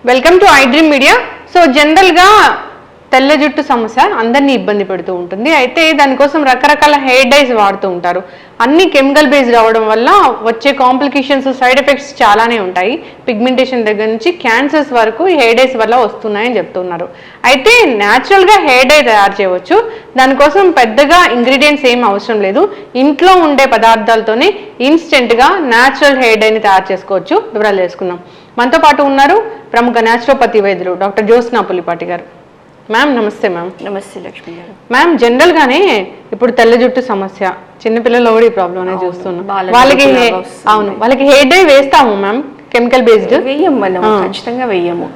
Welcome to I dream media. So జనరల్గా తెల్ల జుట్టు సమస్య అందరినీ ఇబ్బంది పెడుతూ ఉంటుంది. అయితే దానికోసం రకరకాల హెయిర్ డైస్ వాడుతూ ఉంటారు. అన్ని కెమికల్ బేస్డ్ అవడం వల్ల వచ్చే కాంప్లికేషన్స్, సైడ్ ఎఫెక్ట్స్ చాలానే ఉంటాయి. పిగ్మెంటేషన్ దగ్గర నుంచి క్యాన్సర్స్ వరకు ఈ హెయిర్ డైస్ వల్ల వస్తున్నాయని చెప్తున్నారు. అయితే న్యాచురల్గా హెయిర్ డై తయారు చేయవచ్చు. దానికోసం పెద్దగా ఇంగ్రీడియంట్స్ ఏం అవసరం లేదు. ఇంట్లో ఉండే పదార్థాలతోనే ఇన్స్టెంట్గా న్యాచురల్ హెయిర్ డైని తయారు చేసుకోవచ్చు. వివరాలు తెలుసుకుందాం. మనతో పాటు ఉన్నారు ప్రముఖ న్యాచురోపతి వైద్యులు డాక్టర్ జ్యోత్స్నా పులిపాటి గారు. మ్యామ్ నమస్తే. మ్యామ్ నమస్తే లక్ష్మి గారు. మ్యామ్ జనరల్గానే ఇప్పుడు తెల్ల జుట్టు సమస్య చిన్నపిల్లలు కూడా ఈ ప్రాబ్లం అనేది చూస్తున్నాం. వాళ్ళకి హెయిర్ డై వేస్తాము మ్యామ్, కెమికల్ బేస్డ్ వేయం, మనం ఖచ్చితంగా వేయము.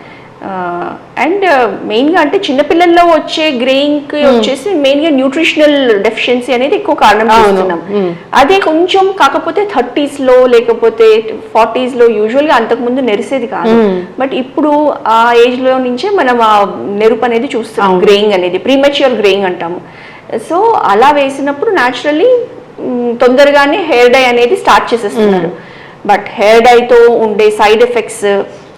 అండ్ మెయిన్గా అంటే చిన్నపిల్లల్లో వచ్చే గ్రేయింగ్ వచ్చేసి మెయిన్గా న్యూట్రిషనల్ డెఫిషియన్సీ అనేది ఎక్కువ కారణం చూస్తున్నాం. అదే కొంచెం కాకపోతే 30s లో లేకపోతే 40s లో యూజువల్గా అంతకుముందు నెరిసేది కాదు. బట్ ఇప్పుడు ఆ ఏజ్ లో నుంచే మనం ఆ నెరుపు అనేది చూస్తున్నాం. గ్రేయింగ్ అనేది ప్రీమెచ్యూర్ గ్రేయింగ్ అంటాము. సో అలా వేసినప్పుడు న్యాచురల్లీ తొందరగానే హెయిర్ డై అనేది స్టార్ట్ చేసేస్తున్నారు. బట్ హెయిర్ డైతో ఉండే సైడ్ ఎఫెక్ట్స్,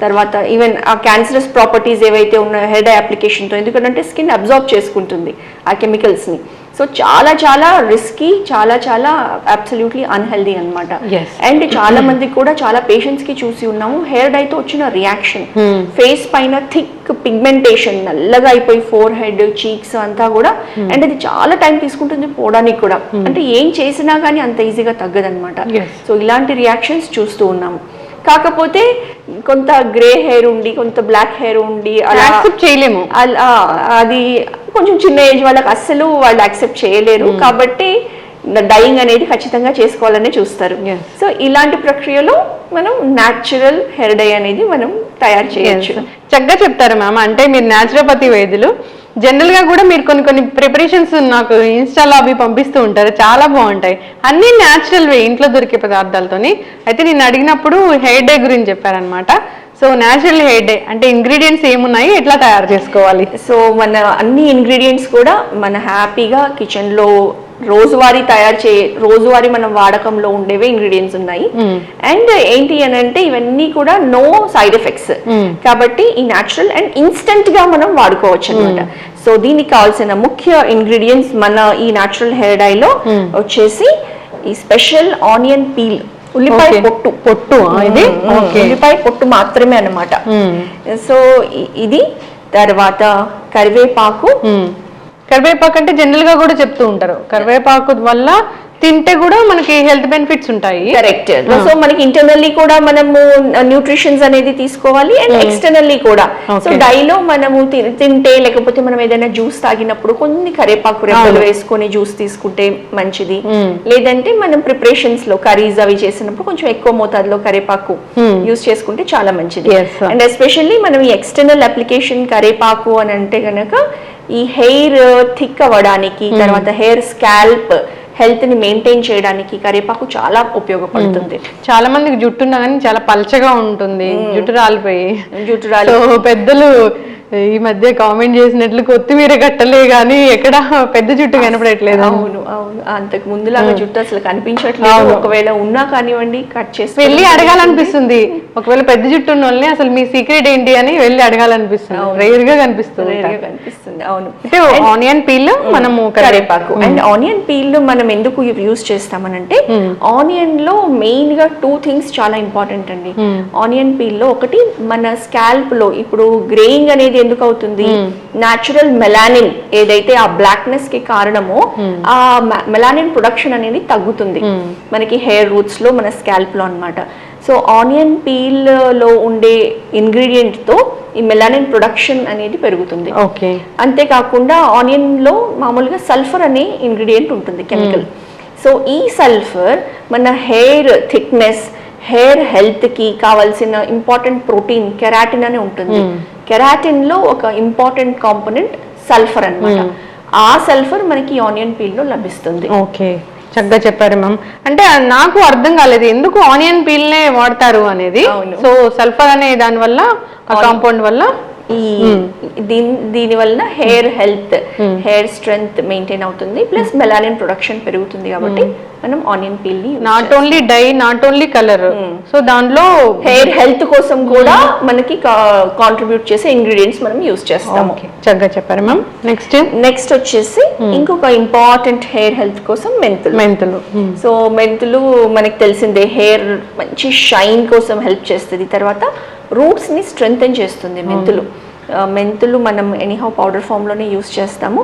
తర్వాత ఈవెన్ ఆ క్యాన్సరస్ ప్రాపర్టీస్ ఏవైతే ఉన్నాయో హెయిర్ డై అప్లికేషన్తో, ఎందుకంటే స్కిన్ అబ్జార్బ్ చేసుకుంటుంది ఆ కెమికల్స్ని. సో చాలా చాలా రిస్కీ, చాలా చాలా అబ్సల్యూట్లీ అన్హెల్దీ అనమాట. అండ్ చాలా మందికి కూడా, చాలా పేషెంట్స్ కి చూసి ఉన్నాము హెయిర్ డైతో వచ్చిన రియాక్షన్. ఫేస్ పైన థిక్ పిగ్మెంటేషన్, నల్లగా అయిపోయి ఫోర్ హెడ్, చీక్స్ అంతా కూడా. అండ్ అది చాలా టైం తీసుకుంటుంది పోవడానికి కూడా. అంటే ఏం చేసినా కానీ అంత ఈజీగా తగ్గదనమాట. సో ఇలాంటి రియాక్షన్స్ చూస్తూ ఉన్నాము. కాకపోతే కొంత గ్రే హెయిర్ ఉండి, కొంత బ్లాక్ హెయిర్ ఉండి అలా యాక్సెప్ట్ చేయలేము. అది కొంచెం చిన్న ఏజ్ వాళ్ళకి అస్సలు వాళ్ళు యాక్సెప్ట్ చేయలేరు. కాబట్టి డైయింగ్ అనేది ఖచ్చితంగా చేసుకోవాలని చూస్తారు. సో ఇలాంటి ప్రక్రియలో మనం న్యాచురల్ హెయిర్ డై అనేది మనం తయారు చేయొచ్చు. చక్కగా చెప్తారు మ్యామ్. అంటే మీరు న్యాచురోపతి వైద్యులు, జనరల్ గా కూడా మీరు కొన్ని ప్రిపరేషన్స్ నాకు ఇన్స్టాలో అవి పంపిస్తూ ఉంటారు, చాలా బాగుంటాయి. అన్ని న్యాచురల్ వే, ఇంట్లో దొరికే పదార్థాలతోని. అయితే నేను అడిగినప్పుడు హెయిర్ డే గురించి చెప్పారనమాట. సో న్యాచురల్ హెయిర్ డే అంటే ఇంగ్రీడియంట్స్ ఏమున్నాయి, ఎట్లా తయారు చేసుకోవాలి? సో మన అన్ని ఇంగ్రీడియంట్స్ కూడా మన హ్యాపీగా కిచెన్లో రోజువారీ మనం వాడకంలో ఉండేవే ఇంగ్రీడియంట్స్ ఉన్నాయి. అండ్ ఏంటి అని అంటే ఇవన్నీ కూడా నో సైడ్ ఎఫెక్ట్స్ కాబట్టి ఈ న్యాచురల్ అండ్ ఇన్స్టెంట్ గా మనం వాడుకోవచ్చు అనమాట. సో దీనికి కావాల్సిన ముఖ్య ఇంగ్రీడియంట్స్ మన ఈ న్యాచురల్ హెయిర్ డై లో వచ్చేసి ఈ స్పెషల్ ఆనియన్ పీల్, ఉల్లిపాయ పొట్టు ఇది ఉల్లిపాయ పొట్టు మాత్రమే అన్నమాట. సో ఇది, తర్వాత కరివేపాకు అంటే జనరల్ గా కూడా చెప్తూ ఉంటారు కరివేపాకు వల్ల తింటే కూడా మనకి హెల్త్ బెనిఫిట్స్ ఉంటాయి. కరెక్ట్. సో మనకి ఇంటర్నల్లీ కూడా మనము న్యూట్రిషన్స్ అనేది తీసుకోవాలి అండ్ ఎక్స్టర్నల్లీ కూడా. సో డైలో మనము తింటే, లేకపోతే మనం ఏదైనా జ్యూస్ తాగినప్పుడు కొన్ని కరివేపాకు రెబ్బలు వేసుకొని జ్యూస్ తీసుకుంటే మంచిది. లేదంటే మనం ప్రిపరేషన్స్ లో కర్రీస్ అవి చేసినప్పుడు కొంచెం ఎక్కువ మోతాదులో కరివేపాకు యూస్ చేసుకుంటే చాలా మంచిది. అండ్ ఎస్పెషల్లీ మనం ఈ ఎక్స్టర్నల్ అప్లికేషన్ కరివేపాకు అని అంటే గనక ఈ హెయిర్ థిక్ అవ్వడానికి, తర్వాత హెయిర్ స్కాల్ప్ హెల్త్ ని మెయింటైన్ చేయడానికి కరివేపాకు చాలా ఉపయోగపడుతుంది. చాలా మందికి జుట్టు ఉన్నా కానీ చాలా పల్చగా ఉంటుంది, జుట్టు రాలిపోయి. పెద్దలు ఈ మధ్య కామెంట్ చేసినట్లు కొత్తిమీర కట్టలే గానీ ఎక్కడ పెద్ద జుట్టు కనపడట్లేదు. అవును అవును, అంతకు ముందులాగా జుట్టు అసలు కనిపించట్లేదు. ఒకవేళ ఉన్నా కానివ్వండి కట్ చేసి వెళ్ళి అడగాలనిపిస్తుంది. ఒకవేళ పెద్ద జుట్టు ఉన్న వాళ్ళని అసలు మీ సీక్రెట్ ఏంటి అని వెళ్ళి అడగాలనిపిస్తుంది. రేర్ గా కనిపిస్తుంది. అవును. అంటే ఆనియన్ పీల్, మనము కరివేపాకు అండ్ ఆనియన్ పీల్ మనం ఎందుకు యూజ్ చేస్తామనంటే ఆనియన్ లో మెయిన్ గా 2 థింగ్స్ చాలా ఇంపార్టెంట్ అండి. ఆనియన్ పీల్ లో ఒకటి మన స్కాల్ప్ లో ఇప్పుడు గ్రేయింగ్ అనేది ఎందుకు అవుతుంది, న్యాచురల్ మెలానిన్ ఏదైతే ఆ బ్లాక్నెస్ కి కారణమో ఆ మెలానిన్ ప్రొడక్షన్ అనేది తగ్గుతుంది మనకి హెయిర్ రూట్స్ లో, మన స్కాల్ప్ లో అన్నమాట. సో ఆనియన్ పీల్ లో ఉండే ఇంగ్రీడియంట్ తో ఈ మెలానిన్ ప్రొడక్షన్ అనేది పెరుగుతుంది. అంతేకాకుండా ఆనియన్ లో మామూలుగా సల్ఫర్ అనే ఇంగ్రీడియంట్ ఉంటుంది, కెమికల్. సో ఈ సల్ఫర్ మన హెయిర్ థిక్నెస్, హెయిర్ హెల్త్ కి కావాల్సిన ఇంపార్టెంట్ ప్రోటీన్ కెరాటిన్ అని ఉంటుంది. కెరాటిన్ లో ఒక ఇంపార్టెంట్ కాంపోనెంట్ సల్ఫర్ అన్నమాట. ఆ సల్ఫర్ మనకి ఆనియన్ పీల్ లో లభిస్తుంది. ఓకే, చక్కగా చెప్పారు మ్యామ్. అంటే నాకు అర్థం కాలేదు ఎందుకు ఆనియన్ పీల్ నే వాడతారు అనేది. సో సల్ఫర్ అనే దాని వల్ల, ఆ కాంపౌండ్ వల్ల ఈ దీని వలన hair health, hair strength maintain అవుతుంది, ప్లస్ మెలానిన్ ప్రొడక్షన్ పెరుగుతుంది. కాబట్టి మనం ఆనియన్ పీల్ ని not only dye, not only colour, so దాంట్లో హెయిర్ హెల్త్ కోసం కూడా మనకి కాంట్రిబ్యూట్ చేసే ఇంగ్రీడియంట్స్ మనం యూజ్ చేస్తాము. చక్కగా చెప్పారు మ్యామ్. నెక్స్ట్ వచ్చేసి ఇంకొక ఇంపార్టెంట్ హెయిర్ హెల్త్ కోసం మెంతులు. సో మెంతులు మనకి తెలిసిందే, హెయిర్ మంచి షైన్ కోసం హెల్ప్ చేస్తుంది. తర్వాత రూట్స్ ని స్ట్రెంగ్తెన్ చేస్తుంది మెంతులు మనం ఎనీహౌ పౌడర్ ఫామ్ లోనే యూస్ చేస్తాము.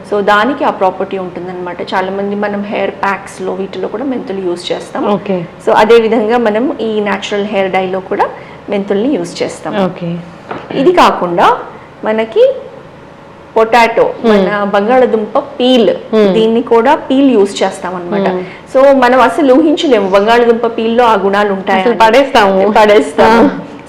సో దానికి ఆ ప్రాపర్టీ ఉంటుంది అనమాట. చాలా మంది మనం హెయిర్ ప్యాక్స్ లో వీటిలో కూడా మెంతులు యూస్ చేస్తాం. సో అదే విధంగా మనం ఈ న్యాచురల్ హెయిర్ డై లో కూడా మెంతుల్ని యూస్ చేస్తాం. ఇది కాకుండా మనకి పొటాటో, మన బంగాళదుంప పీల్, దీన్ని కూడా పీల్ యూస్ చేస్తాం అనమాట. సో మనం అసలు ఊహించలేము బంగాళదుంప పీల్ లో ఆ గుణాలు ఉంటాయి, పడేస్తాము.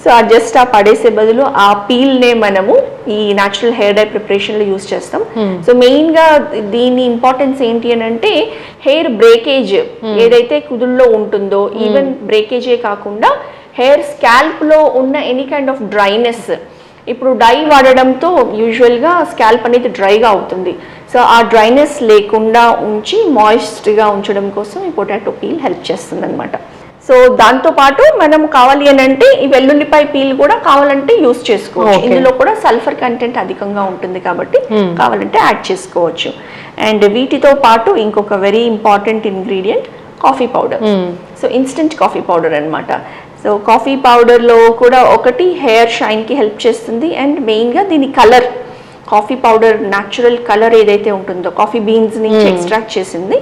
సో జస్ట్ ఆ పడేసే బదులు ఆ పీల్ నే మనము ఈ న్యాచురల్ హెయిర్ డై ప్రిపరేషన్ లో యూస్ చేస్తాం. సో మెయిన్ గా దీని ఇంపార్టెన్స్ ఏంటి అని అంటే, హెయిర్ బ్రేకేజ్ ఏదైతే కుదుల్లో ఉంటుందో, ఈవెన్ బ్రేకేజే కాకుండా హెయిర్ స్కాల్ప్ లో ఉన్న ఎనీ కైండ్ ఆఫ్ డ్రైనెస్, ఇప్పుడు డై వాడడంతో యూజువల్గా స్కాల్ప్ అనేది డ్రైగా అవుతుంది. సో ఆ డ్రైనెస్ లేకుండా ఉంచి మాయిస్ట్గా ఉంచడం కోసం ఈ పొటాటో పీల్ హెల్ప్ చేస్తుంది అనమాట. సో దాంతో పాటు మనం కావాలి అని అంటే ఈ వెల్లుల్లిపాయ పీల్ కూడా కావాలంటే యూస్ చేసుకోవచ్చు. ఇందులో కూడా సల్ఫర్ కంటెంట్ అధికంగా ఉంటుంది కాబట్టి కావాలంటే యాడ్ చేసుకోవచ్చు. అండ్ వీటితో పాటు ఇంకొక very important ingredient coffee powder. So instant coffee powder అనమాట. సో కాఫీ పౌడర్లో కూడా ఒకటి హెయిర్ షైన్కి హెల్ప్ చేస్తుంది, అండ్ మెయిన్గా దీని colour, coffee powder natural colour ఏదైతే ఉంటుందో కాఫీ బీన్స్ నుంచి ఎక్స్ట్రాక్ట్ చేసింది,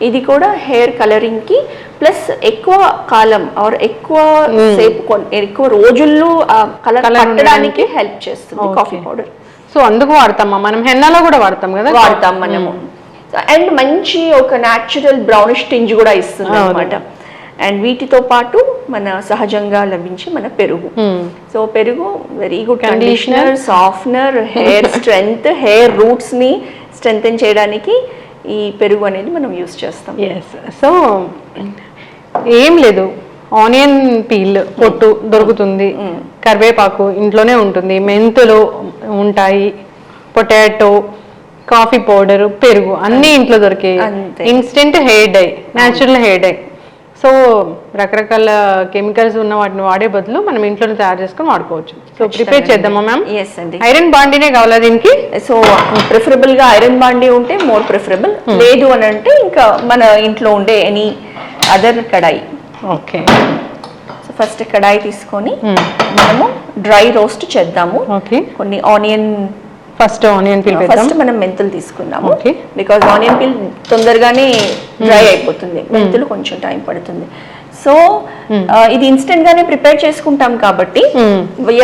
ఇది కూడా హెయిర్ కలరింగ్కి ప్లస్ ఎక్కువ కాలం ఆర్ ఎక్కువ సేపు ఎక్కువ రోజుల్లో కలర్ పట్టడానికి హెల్ప్ చేస్తుంది కాఫీ పౌడర్. సో అందుకు వాడతామా మనం? హెన్నాలో కూడా వాడతాం కదా, వాడతాం మనము. అండ్ మంచి ఒక న్యాచురల్ బ్రౌనిష్ టింజ్ కూడా ఇస్తుంది అనమాట. అండ్ వీటితో పాటు మన సహజంగా లభించే మన పెరుగు. సో పెరుగు very good conditioner, softener, hair strength, hair roots ని స్ట్రెంగ్తెన్ చేయడానికి ఈ పెరుగు అనేది మనం యూస్ చేస్తాం. సో ఏం లేదు, ఆనియన్ పీల్ పొట్టు దొరుకుతుంది, కరివేపాకు ఇంట్లోనే ఉంటుంది, మెంతులు ఉంటాయి, పొటాటో, కాఫీ పౌడర్, పెరుగు అన్ని ఇంట్లో దొరికే instant hair dye, natural hair dye. So రకరకాల కెమికల్స్ ఉన్న వాటిని వాడే బదులు మనం ఇంట్లోనే తయారు చేసుకొని వాడుకోవచ్చు. సో ప్రిపేర్ చేద్దామా మ్యామ్? ఎస్ అండి. ఐరన్ బాండీనే కావాలా దీనికి? సో ప్రిఫరబుల్ గా ఐరన్ బాండీ ఉంటే మోర్ ప్రిఫరబుల్, లేదు అని అంటే ఇంకా మన ఇంట్లో ఉండే ఎనీ అదర్ కడాయి. ఓకే. సో ఫస్ట్ కడాయి తీసుకొని మనము డ్రై రోస్ట్ చేద్దాము. ఓకే. కొన్ని ఆనియన్, ఫస్ట్ ఆనియన్ పీల్ పెడదాం. ఫస్ట్ మనం మెంతులు తీసుకుందాము, బికాజ్ ఆనియన్ పీల్ తొందరగానే డ్రై అయిపోతుంది, మెంతులు కొంచెం టైం పడుతుంది. సో ఇది ఇన్స్టెంట్ గానే ప్రిపేర్ చేసుకుంటాం కాబట్టి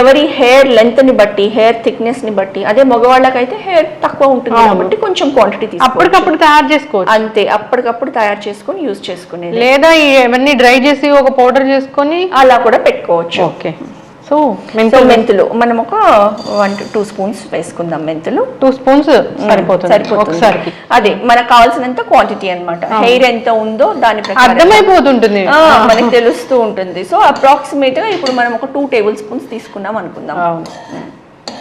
ఎవరి హెయిర్ లెంత్ ని బట్టి, హెయిర్ థిక్నెస్ ని బట్టి, అదే మగవాళ్ళకైతే హెయిర్ తక్కువ ఉంటుంది కాబట్టి కొంచెం క్వాంటిటీ తీసుకొని అప్పటికప్పుడు తయారు చేసుకోవచ్చు. అంతే, అప్పటికప్పుడు తయారు చేసుకొని యూజ్ చేసుకునేది. లేదా ఇవన్నీ డ్రై చేసి ఒక పౌడర్ చేసుకొని అలా కూడా పెట్టుకోవచ్చు. ఓకే. సో మెంతులు మనం ఒక 1 to 2 స్పూన్స్ వేసుకుందాం. మెంతులు 2 స్పూన్స్ సరిపోతుంది ఒకసారికి. అదే మనకు కావాల్సినంత క్వాంటిటీ అన్నమాట. హెయిర్ ఎంత ఉందో దాని ప్రకారం అర్థమైపోతుంటుంది, మనకి తెలుస్తూ ఉంటుంది. సో అప్రాక్సిమేట్ గా ఇప్పుడు మనం ఒక 2 టేబుల్ స్పూన్స్ తీసుకున్నాం అనుకుందాం.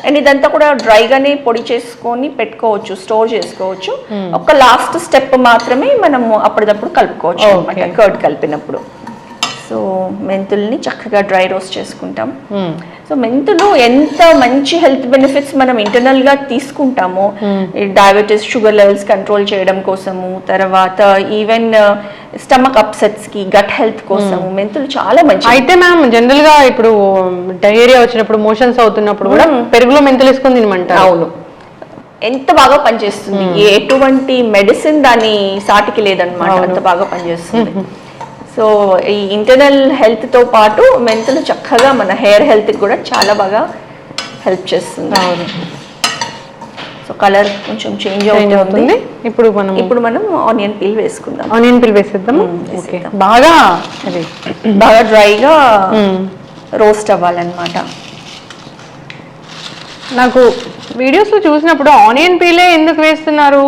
అండ్ ఇదంతా కూడా డ్రైగానే పొడి చేసుకొని పెట్టుకోవచ్చు, స్టోర్ చేసుకోవచ్చు. ఒక లాస్ట్ స్టెప్ మాత్రమే మనం అప్పటిదప్పుడు కలుపుకోవచ్చు అన్నమాట, కర్డ్ కలిపినప్పుడు. సో మెంతుల్ని చక్కగా డ్రై రోస్ట్ చేసుకుంటాం. సో మెంతులు ఎంత మంచి హెల్త్ బెనిఫిట్స్ మనం ఇంటర్నల్ గా తీసుకుంటామో, డయాబెటీస్, షుగర్ లెవెల్స్ కంట్రోల్ చేయడం కోసము, తర్వాత ఈవెన్ స్టమక్ అప్సెట్స్ కి, గట్ హెల్త్ కోసము మెంతులు చాలా మంచి. అయితే మ్యామ్ జనరల్ గా ఇప్పుడు డయేరియా వచ్చినప్పుడు, మోషన్స్ అవుతున్నప్పుడు కూడా పెరుగులో మెంతులు వేసుకొని తినమంటారు. అవును, ఎంత బాగా పనిచేస్తుంది. ఎటువంటి మెడిసిన్ దాని సాటికి లేదనమాట, అంత బాగా పనిచేస్తుంది. సో ఈ ఇంటర్నల్ హెల్త్ తో పాటు మెంతులు చక్కగా మన హెయిర్ హెల్త్ కూడా చాలా బాగా హెల్ప్ చేస్తుంది. సో కలర్ కొంచెం చేంజ్ అవుతుంది. ఇప్పుడు మనం ఆనియన్ పీల్ వేసుకుందాం. ఆనియన్ పీల్ వేసేద్దాం. బాగా డ్రైగా రోస్ట్ అవ్వాలన్నమాట. నాకు వీడియోస్ లో చూసినప్పుడు ఆనియన్ పీలే ఎందుకు వేస్తున్నారు,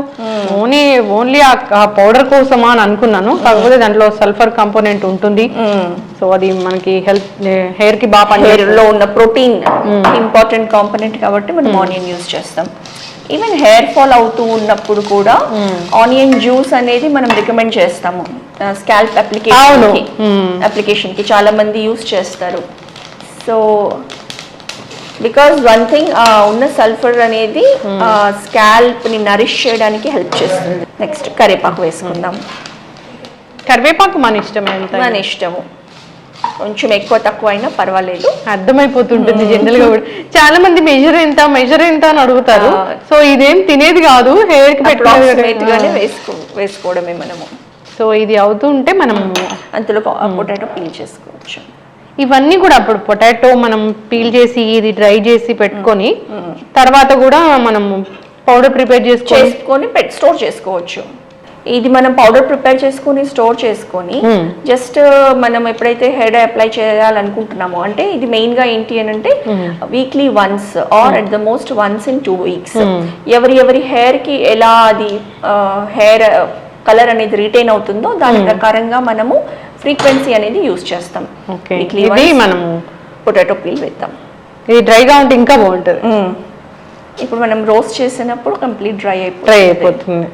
ఓన్లీ ఆ పౌడర్ కోసమా అని అనుకున్నాను. కాకపోతే దాంట్లో సల్ఫర్ కాంపోనెంట్ ఉంటుంది. సో అది మనకి హెయిర్ కి బాగా హెయిర్ లో ఉన్న ప్రోటీన్ ఇంపార్టెంట్ కాంపోనెంట్ కాబట్టి మనం ఆనియన్ యూజ్ చేస్తాం. ఈవెన్ హెయిర్ ఫాల్ అవుతూ ఉన్నప్పుడు కూడా ఆనియన్ జ్యూస్ అనేది మనం రికమెండ్ చేస్తాము. స్కాల్ప్ అప్లికేషన్ కి చాలా మంది యూస్ చేస్తారు. సో బికాస్ వన్ థింగ్ ఉన్న సల్ఫర్ అనేది స్కాల్ప్ ని నరిష్ చేయడానికి హెల్ప్ చేస్తుంది. నెక్స్ట్ కరివేపాకు వేసుకుందాం. కరివేపాకు మన ఇష్టం, మన ఇష్టము, కొంచెం ఎక్కువ తక్కువ అయినా పర్వాలేదు. అర్థమైపోతుంటుంది జనరల్ గా. చాలా మంది మెజర్ ఎంత అని అడుగుతారు. సో ఇదేం తినేది కాదు, హెయిర్ కి గానే వేసుకోవడమే మనము. సో ఇది అవుతూ ఉంటే మనం అందులో పొటాటో పీల్ చేసుకోవచ్చు. ఇవన్నీ కూడా అప్పుడు పొటాటో మనం పీల్ చేసి ఇది డ్రై చేసి పెట్టుకొని తర్వాత కూడా మనం పౌడర్ ప్రిపేర్ చేసుకొని స్టోర్ చేసుకోవచ్చు. ఇది మనం పౌడర్ ప్రిపేర్ చేసుకొని స్టోర్ చేసుకొని జస్ట్ మనం ఎప్పుడైతే హెయిర్ అప్లై చేయాలనుకుంటున్నామో, అంటే ఇది మెయిన్ గా ఏంటి అని అంటే weekly once or at the most once in 2 weeks ఎవరి హెయిర్ కి ఎలా అది హెయిర్ కలర్ అనేది రిటైన్ అవుతుందో దాని ప్రకారంగా మనము ఫ్రీక్వెన్సీ అనేది యూజ్ చేస్తాం. మనము పొటాటో పీల్ వేద్దాం. ఇది డ్రైగా ఉంటే ఇంకా బాగుంటుంది. ఇప్పుడు మనం రోస్ట్ చేసినప్పుడు కంప్లీట్ డ్రై అయిపోతుంది.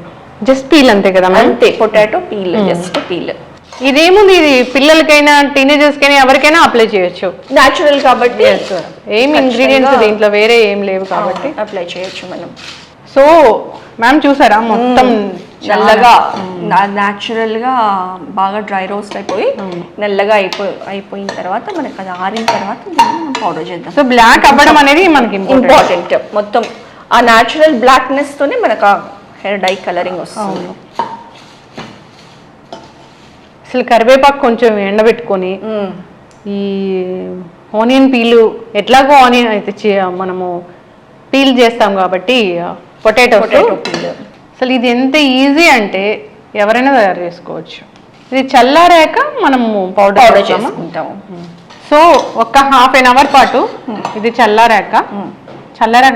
జస్ట్ పీల్ అంతే కదా, అంతే. Potato peel, just peel. ఇదేముంది, ఇది పిల్లలకైనా టీనేజర్స్ కైనా ఎవరికైనా అప్లై చేయొచ్చు. న్యాచురల్ కాబట్టి ఏం ఇంగ్రీడియంట్స్ దీంట్లో వేరే ఏం లేవు కాబట్టి అప్లై చేయొచ్చు మనం. సో మ్యామ్ చూసారా, మొత్తం నల్లగా న్యాచురల్ గా బాగా డ్రై రోస్ట్ అయిపోయి నల్లగా అయిపోయిన తర్వాత మనకి అది ఆరిన తర్వాత మనం పౌడర్ చేద్దాం. సో బ్లాక్ అవ్వడం అనేది మనకి ఇంపార్టెంట్. మొత్తం ఆ న్యాచురల్ బ్లాక్నెస్ తోనే మనకు హెయిర్ డై కలరింగ్ వస్తుంది. అసలు కరివేపాకు కొంచెం ఎండబెట్టుకొని ఈ ఆనియన్ పీలు ఎట్లాగో ఆనియన్ అయితే మనము పీల్ చేస్తాం కాబట్టి పొటాటో పీల్, అసలు ఇది ఎంత ఈజీ అంటే ఎవరైనా తయారు చేసుకోవచ్చు. ఇది చల్లారాక మనము పౌడర్ చేసుకుంటాము. సో ఒక ½ an hour పాటు ఇది చల్లారాక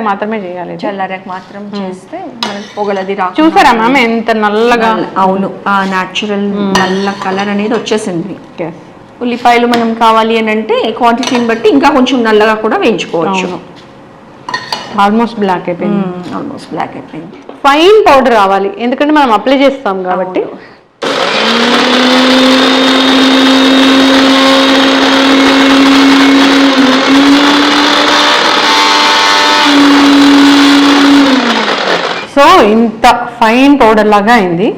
మాత్రమే చేయాలి. చల్లారాక మాత్రం చేస్తే మనకి పొగలది రా. చూసారా మ్యామ్ ఎంత నల్లగా? అవును, ఆ న్యాచురల్ నల్ల కలర్ అనేది వచ్చేసింది. ఉల్లిపాయలు మనం కావాలి అని అంటే క్వాంటిటీని బట్టి ఇంకా కొంచెం నల్లగా కూడా వేయించుకోవచ్చు. ఆల్మోస్ట్ బ్లాక్ అయిపోయింది. ఫైన్ పౌడర్ రావాలి, ఎందుకంటే మనం అప్లై చేస్తాం కాబట్టి. సో ఇంత ఫైన్ పౌడర్ లాగా అయింది.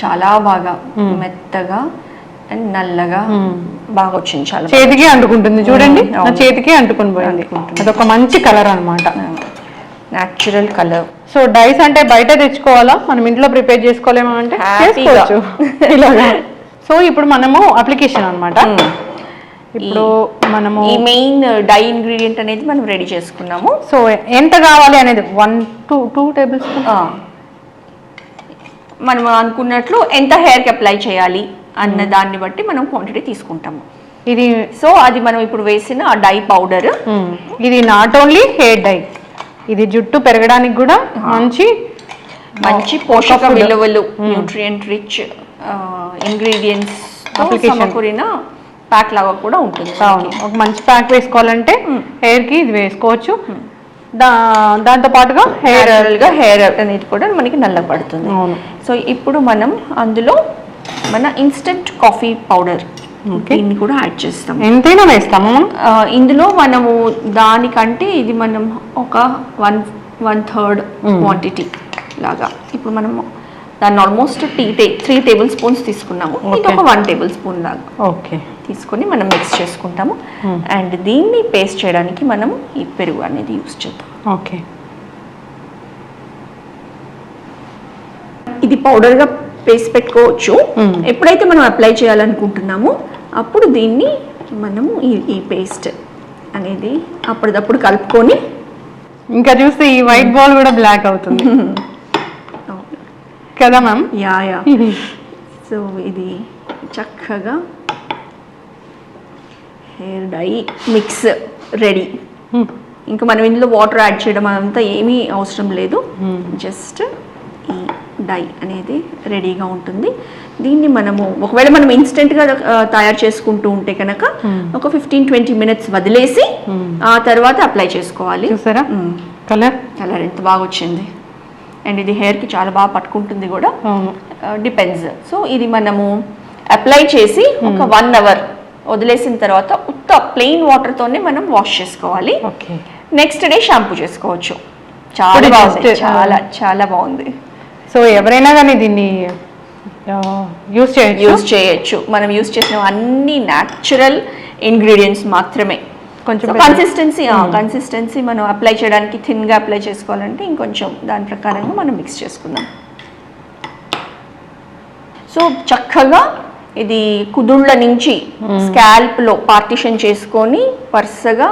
చాలా బాగా మెత్తగా అండ్ నల్లగా బాగా వచ్చింది. చాలా చేతికి అంటుకుంటుంది చూడండి, నా చేతికి అంటుకుని పోయింది. అదొక మంచి కలర్ అన్నమాట, న్యాచురల్ కలర్. సో డైస్ అంటే బయట తెచ్చుకోవాలా, మనం ఇంట్లో ప్రిపేర్ చేసుకోలేమా అంటే చేసుకోవచ్చు ఇలాగా. సో ఇప్పుడు మనము అప్లికేషన్ అన్నమాట. ఇప్పుడు మనము ఈ మెయిన్ డై ఇంగ్రీడియంట్ అనేది మనం రెడీ చేసుకున్నాము. సో ఎంత కావాలి అనేది 1 to 2 tablespoons మనం అనుకున్నట్లు ఎంత హెయిర్ కి అప్లై చేయాలి అన్న దాన్ని బట్టి మనం క్వాంటిటీ తీసుకుంటాము. ఇది సో అది మనం ఇప్పుడు వేసిన ఆ డై పౌడర్. ఇది నాట్ ఓన్లీ హెయిర్ డై, ఇది జుట్టు పెరగడానికి కూడా మంచి పోషక విలువలు, న్యూట్రియంట్ రిచ్ ఇంగ్రీడియంట్స్ సమకూరిన ప్యాక్ లాగా కూడా ఉంటుంది. ఒక మంచి ప్యాక్ వేసుకోవాలంటే హెయిర్ కి ఇది వేసుకోవచ్చు. దాంతో పాటుగా హెయిర్ అనేది కూడా మనకి నల్లబడుతుంది. సో ఇప్పుడు మనం అందులో మన ఇన్స్టెంట్ కాఫీ పౌడర్ దీన్ని కూడా యాడ్ చేస్తాం. ఎంతైనా వేస్తాము ఇందులో. మనము దానికంటే ఇది మనం ఒక 1/3 క్వాంటిటీ లాగా. ఇప్పుడు మనము దాన్ని ఆల్మోస్ట్ 3 tablespoons తీసుకున్నాము. ఇది ఒక 1 tablespoon లాగా తీసుకొని మనం మిక్స్ చేసుకుంటాము. అండ్ దీన్ని పేస్ట్ చేయడానికి మనము ఈ పెరుగు అనేది యూస్ చేద్దాం. ఇది పౌడర్గా పేస్ట్ పెట్టుకోవచ్చు. ఎప్పుడైతే మనం అప్లై చేయాలనుకుంటున్నామో అప్పుడు దీన్ని మనము ఈ పేస్ట్ అనేది అప్పటిదప్పుడు కలుపుకొని, ఇంకా చూస్తే ఈ వైట్ బాల్ కూడా బ్లాక్ అవుతుంది కదా మ్యామ్? యా. సో ఇది చక్కగా హెయిర్ డై మిక్స్ రెడీ. ఇంకా మనం ఇందులో వాటర్ యాడ్ చేయడం అదంతా ఏమీ అవసరం లేదు. జస్ట్ ఈ డై అనేది రెడీగా ఉంటుంది. దీన్ని మనము ఒకవేళ మనం ఇన్స్టెంట్గా తయారు చేసుకుంటూ ఉంటే కనుక ఒక 15-20 మినిట్స్ వదిలేసి ఆ తర్వాత అప్లై చేసుకోవాలి. చూసారా కలర్ ఎంత బాగా వచ్చింది. అండ్ ఇది హెయిర్కి చాలా బాగా పట్టుకుంటుంది కూడా, డిపెండ్స్. సో ఇది మనము అప్లై చేసి ఒక 1 అవర్ వదిలేసిన తర్వాత ఉత్త ప్లెయిన్ వాటర్తోనే మనం వాష్ చేసుకోవాలి. నెక్స్ట్ డే షాంపూ చేసుకోవచ్చు. చాలా బాగుంది, చాలా చాలా బాగుంది. సో ఎవరైనా కానీ దీన్ని యూస్ చేయొచ్చు. మనం యూస్ చేసిన అన్ని న్యాచురల్ ఇంగ్రీడియంట్స్ మాత్రమే. కొంచెం కన్సిస్టెన్సీ మనం అప్లై చేయడానికి థిన్గా అప్లై చేసుకోవాలంటే ఇంకొంచెం దాని ప్రకారంగా మనం మిక్స్ చేసుకుందాం. సో చక్కగా ఇది కుదుళ్ళ నుంచి స్కాల్ప్లో పార్టిషన్ చేసుకొని వరుసగా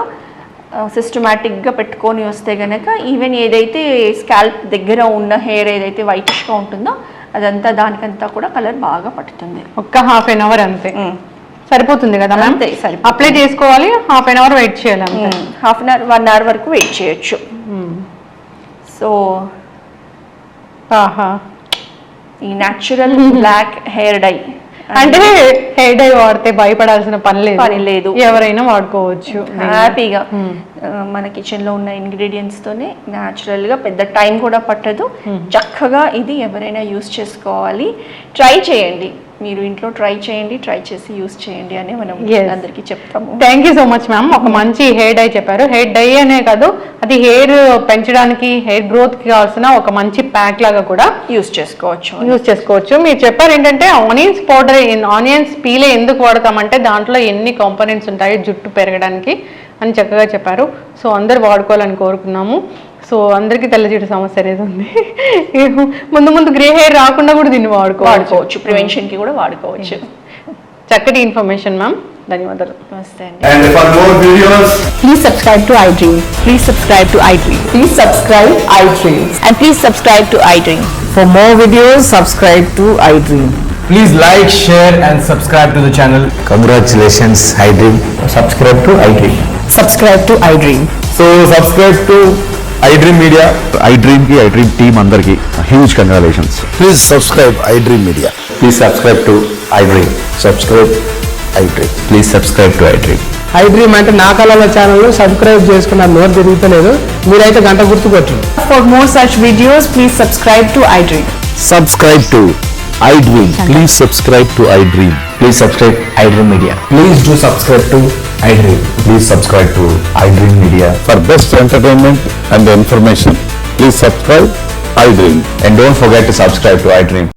సిస్టమాటిక్గా పెట్టుకొని వస్తే గనక ఈవెన్ ఏదైతే స్కాల్ప్ దగ్గర ఉన్న హెయిర్ ఏదైతే వైటిష్గా ఉంటుందో అదంతా దానికంతా కూడా కలర్ బాగా పట్టుతుంది. ఒక్క హాఫ్ అన్ అవర్ అంతే సరిపోతుంది కదా? అంతే, అప్లై చేసుకోవాలి, హాఫ్ అన్ అవర్ వెయిట్ చేయాలి. హాఫ్ అన్ అవర్ 1 అవర్ వరకు వెయిట్ చేయొచ్చు. సో ఈ న్యాచురల్ బ్లాక్ హెయిర్ డై అంటే హెయిర్ డై వాడితే భయపడాల్సిన పని లేదు, ఎవరైనా వాడుకోవచ్చు హ్యాపీగా. మన కిచెన్ లో ఉన్న ఇంగ్రీడియంట్స్ తోనే న్యాచురల్ గా పెద్ద టైం కూడా పట్టదు. చక్కగా ఇది ఎవరైనా యూస్ చేసుకోవాలి. ట్రై చేయండి, మీరు ఇంట్లో ట్రై చేసి యూస్ చేయండి అని మనం అందరికీ చెప్తాము. Thank you so much ma'am. ఒక మంచి హెయిర్ డై చెప్పారు. హెయిర్ డై అనే కాదు, అది హెయిర్ పెంచడానికి హెయిర్ గ్రోత్ కి కావాల్సిన ఒక మంచి ప్యాక్ లాగా కూడా యూస్ చేసుకోవచ్చు. మీరు చెప్పారు ఏంటంటే ఆనియన్స్ పీలే ఎందుకు వాడతామంటే దాంట్లో ఎన్ని కాంపోనెంట్స్ ఉంటాయి జుట్టు పెరగడానికి అని చక్కగా చెప్పారు. సో అందరు వాడుకోవాలని కోరుకున్నాము. సో అందరికీ తెల్ల జుట్టు సమస్య అనేది ఉంది. ముందు గ్రే హెయిర్ రాకుండా కూడా దీన్ని వాడుకోవచ్చు, ప్రివెన్షన్ కి కూడా వాడుకోవచ్చు. చక్కటి ఇన్ఫర్మేషన్ మ్యామ్, ధన్యవాదాలు. నమస్తే అండి. And for more videos, Please subscribe to iDream. Please subscribe to iDream. Please subscribe iDream. And please subscribe to iDream. For more videos, subscribe to iDream. please like, share and subscribe to the channel. Congratulations, iDream. Subscribe to iDream. Subscribe to iDream. So subscribe to iDream Media. iDream ki iDream team andarki huge congratulations. Please subscribe iDream Media. Please subscribe to iDream. Subscribe iDream. Please subscribe to iDream. iDream అంటే నా కళల channel subscribe చేసుకున్న note తిరుగుతలేదు, మీరైతే గంట గుర్తు కొట్టండి. For more such videos, please subscribe to iDream. Subscribe to iDream. Please subscribe to iDream. Please subscribe iDream Media. Please do subscribe to iDream. Please subscribe to iDream Media. For best entertainment and information, please subscribe iDream. And don't forget to subscribe to iDream.